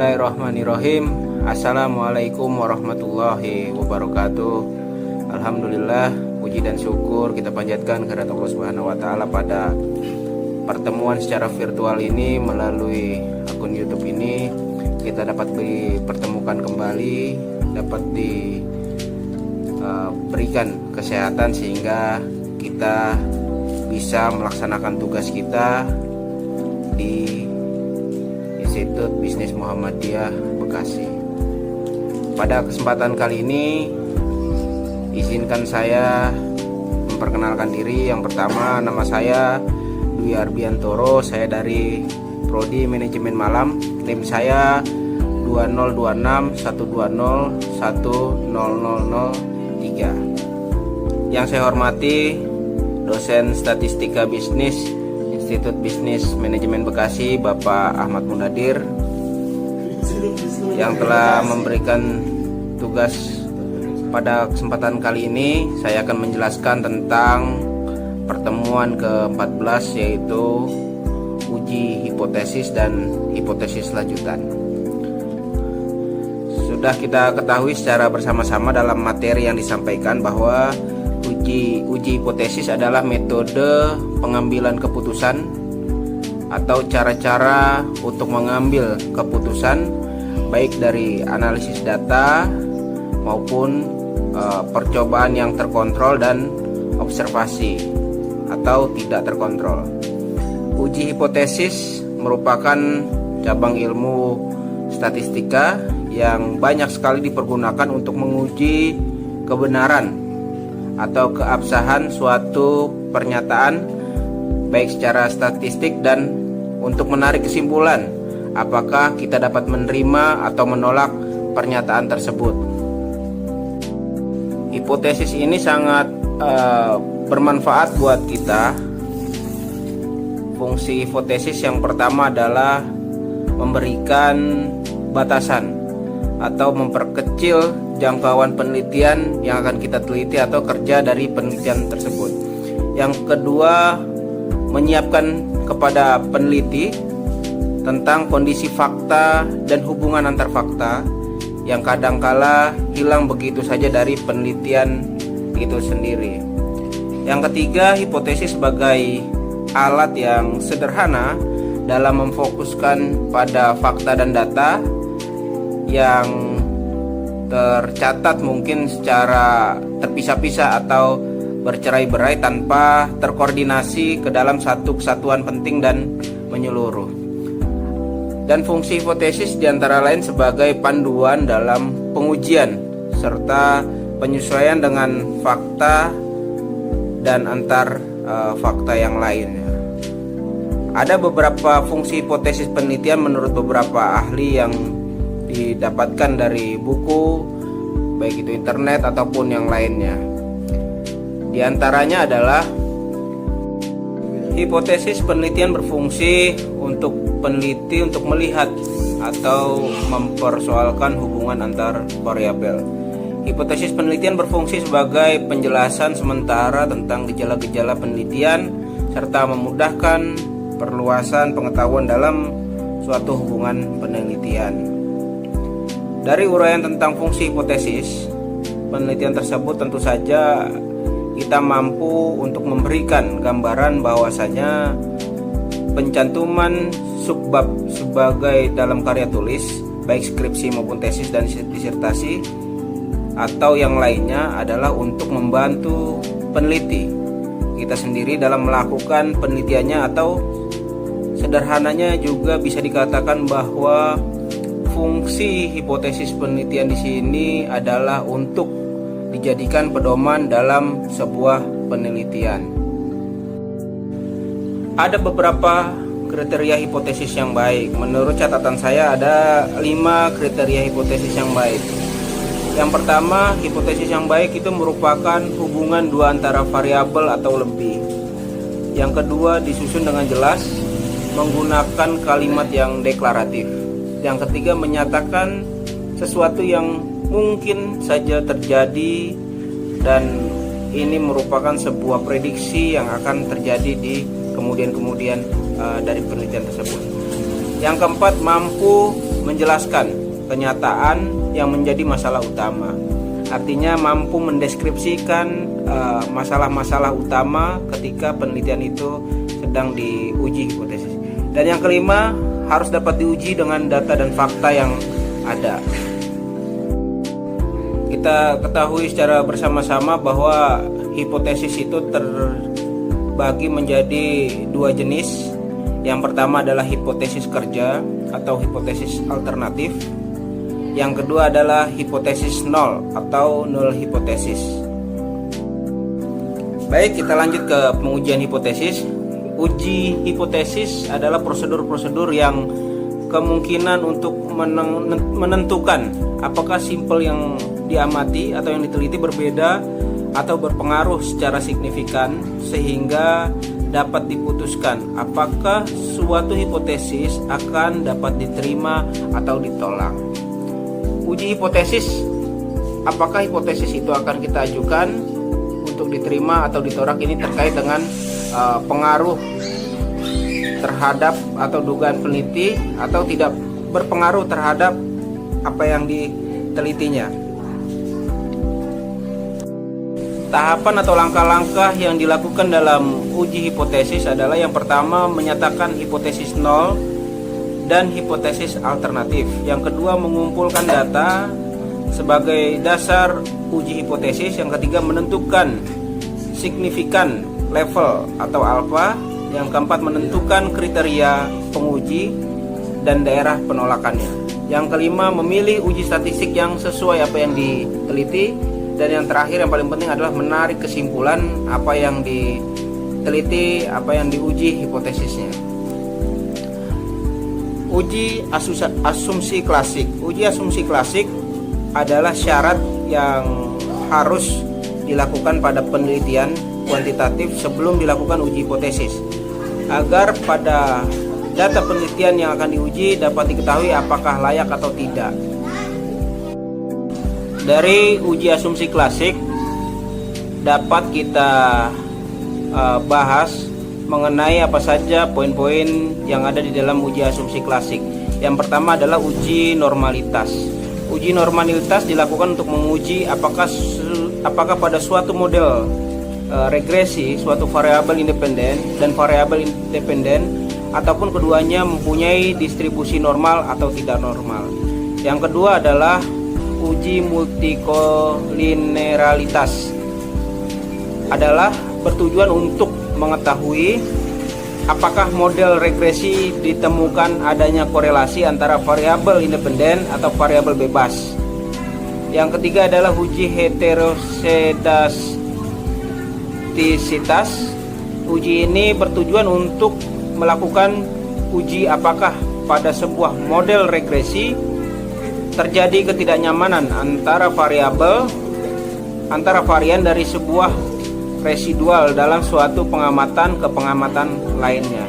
Bismillahirrahmanirrahim. Assalamualaikum warahmatullahi wabarakatuh. Alhamdulillah, puji dan syukur kita panjatkan kehadirat Allah Subhanahu wa taala pada pertemuan secara virtual ini melalui akun YouTube ini. Kita dapat dipertemukan kembali, dapat diberikan kesehatan sehingga kita bisa melaksanakan tugas kita di Institut Bisnis Muhammadiyah Bekasi. Pada kesempatan kali ini izinkan saya memperkenalkan diri. Yang pertama, nama saya Dwi Arbiantoro, saya dari Prodi Manajemen Malam. NIM saya 202612010003. Yang saya hormati dosen Statistika Bisnis Institut Bisnis Manajemen Bekasi, Bapak Ahmad Mundadir, yang telah memberikan tugas pada kesempatan kali ini. Saya akan menjelaskan tentang pertemuan ke-14, yaitu uji hipotesis dan hipotesis lanjutan. Sudah kita ketahui secara bersama-sama dalam materi yang disampaikan bahwa uji hipotesis adalah metode pengambilan keputusan atau cara-cara untuk mengambil keputusan baik dari analisis data maupun percobaan yang terkontrol dan observasi atau tidak terkontrol. Uji hipotesis merupakan cabang ilmu statistika yang banyak sekali dipergunakan untuk menguji kebenaran atau keabsahan suatu pernyataan baik secara statistik dan untuk menarik kesimpulan apakah kita dapat menerima atau menolak pernyataan tersebut. Hipotesis ini sangat bermanfaat buat kita. Fungsi hipotesis yang pertama adalah memberikan batasan atau memperkecil jangkauan penelitian yang akan kita teliti atau kerja dari penelitian tersebut. Yang kedua, menyiapkan kepada peneliti tentang kondisi fakta dan hubungan antar fakta yang kadangkala hilang begitu saja dari penelitian itu sendiri. Yang ketiga, hipotesis sebagai alat yang sederhana dalam memfokuskan pada fakta dan data yang tercatat mungkin secara terpisah-pisah atau bercerai-berai tanpa terkoordinasi ke dalam satu kesatuan penting dan menyeluruh. Dan fungsi hipotesis diantara lain sebagai panduan dalam pengujian serta penyesuaian dengan fakta dan antar fakta yang lainnya. Ada beberapa fungsi hipotesis penelitian menurut beberapa ahli yang didapatkan dari buku, baik itu internet ataupun yang lainnya. Di antaranya adalah hipotesis penelitian berfungsi untuk peneliti untuk melihat atau mempersoalkan hubungan antar variabel. Hipotesis penelitian berfungsi sebagai penjelasan sementara tentang gejala-gejala penelitian serta memudahkan perluasan pengetahuan dalam suatu hubungan penelitian. Dari uraian tentang fungsi hipotesis penelitian tersebut, tentu saja kita mampu untuk memberikan gambaran bahwasanya pencantuman subbab sebagai dalam karya tulis, baik skripsi maupun tesis dan disertasi atau yang lainnya, adalah untuk membantu peneliti kita sendiri dalam melakukan penelitiannya, atau sederhananya juga bisa dikatakan bahwa fungsi hipotesis penelitian di sini adalah untuk dijadikan pedoman dalam sebuah penelitian. Ada beberapa kriteria hipotesis yang baik. Menurut catatan saya ada 5 kriteria hipotesis yang baik. Yang pertama, hipotesis yang baik itu merupakan hubungan dua antara variabel atau lebih. Yang kedua, disusun dengan jelas menggunakan kalimat yang deklaratif. Yang ketiga, menyatakan sesuatu yang mungkin saja terjadi dan ini merupakan sebuah prediksi yang akan terjadi di kemudian dari penelitian tersebut. Yang keempat, mampu menjelaskan kenyataan yang menjadi masalah utama. Artinya mampu mendeskripsikan masalah-masalah utama ketika penelitian itu sedang diuji hipotesis. Dan yang kelima, harus dapat diuji dengan data dan fakta yang ada. Kita ketahui secara bersama-sama bahwa hipotesis itu terbagi menjadi dua jenis. Yang pertama adalah hipotesis kerja atau hipotesis alternatif. Yang kedua adalah hipotesis nol atau null hipotesis. Baik, kita lanjut ke pengujian hipotesis. Uji hipotesis adalah prosedur-prosedur yang kemungkinan untuk menentukan apakah simpel yang diamati atau yang diteliti berbeda atau berpengaruh secara signifikan sehingga dapat diputuskan apakah suatu hipotesis akan dapat diterima atau ditolak. Uji hipotesis, apakah hipotesis itu akan kita ajukan untuk diterima atau ditolak, ini terkait dengan pengaruh terhadap atau dugaan peneliti atau tidak berpengaruh terhadap apa yang ditelitinya. Tahapan atau langkah-langkah yang dilakukan dalam uji hipotesis adalah yang pertama menyatakan hipotesis nol dan hipotesis alternatif. Yang kedua mengumpulkan data sebagai dasar uji hipotesis. Yang ketiga menentukan signifikan level atau alfa. Yang keempat menentukan kriteria penguji dan daerah penolakannya. Yang kelima memilih uji statistik yang sesuai apa yang diteliti. Dan yang terakhir yang paling penting adalah menarik kesimpulan apa yang diteliti, apa yang diuji hipotesisnya. Uji asumsi klasik. Uji asumsi klasik adalah syarat yang harus dilakukan pada penelitian kuantitatif sebelum dilakukan uji hipotesis, agar pada data penelitian yang akan diuji dapat diketahui apakah layak atau tidak. Dari uji asumsi klasik dapat kita bahas mengenai apa saja poin-poin yang ada di dalam uji asumsi klasik. Yang pertama adalah uji normalitas. Uji normalitas dilakukan untuk menguji apakah pada suatu model regresi suatu variabel independen dan variabel independen ataupun keduanya mempunyai distribusi normal atau tidak normal. Yang kedua adalah uji multikolineralitas, adalah bertujuan untuk mengetahui apakah model regresi ditemukan adanya korelasi antara variabel independen atau variabel bebas. Yang ketiga adalah uji heterosedastisitas. Uji ini bertujuan untuk melakukan uji apakah pada sebuah model regresi terjadi ketidaknyamanan antara varian dari sebuah residual dalam suatu pengamatan ke pengamatan lainnya.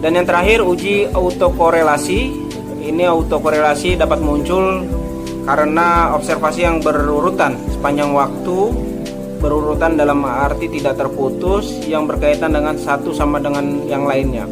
Dan yang terakhir uji autokorelasi. Ini autokorelasi dapat muncul karena observasi yang berurutan sepanjang waktu, berurutan dalam arti tidak terputus, yang berkaitan dengan satu sama dengan yang lainnya.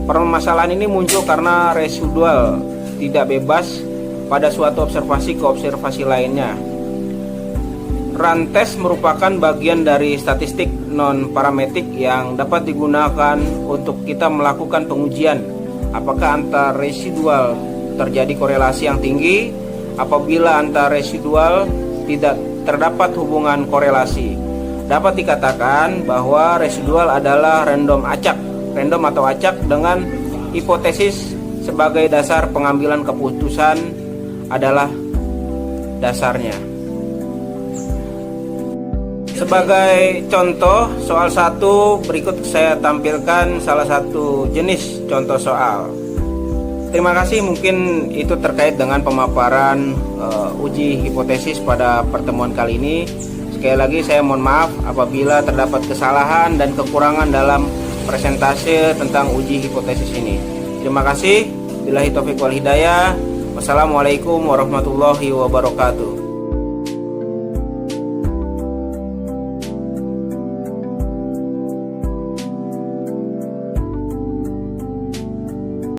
Permasalahan ini muncul karena residual tidak bebas pada suatu observasi ke observasi lainnya. Rantes merupakan bagian dari statistik non-parametrik yang dapat digunakan untuk kita melakukan pengujian apakah antar residual terjadi korelasi yang tinggi. Apabila antar residual tidak terdapat hubungan korelasi, dapat dikatakan bahwa residual adalah random atau acak dengan hipotesis sebagai dasar pengambilan keputusan adalah dasarnya. Sebagai contoh soal 1, berikut saya tampilkan salah satu jenis contoh soal. Terima kasih, mungkin itu terkait dengan pemaparan uji hipotesis pada pertemuan kali ini. Sekali lagi saya mohon maaf apabila terdapat kesalahan dan kekurangan dalam presentase tentang uji hipotesis ini. Terima kasih. Billahi taufiq wal hidayah. Wassalamualaikum warahmatullahi wabarakatuh.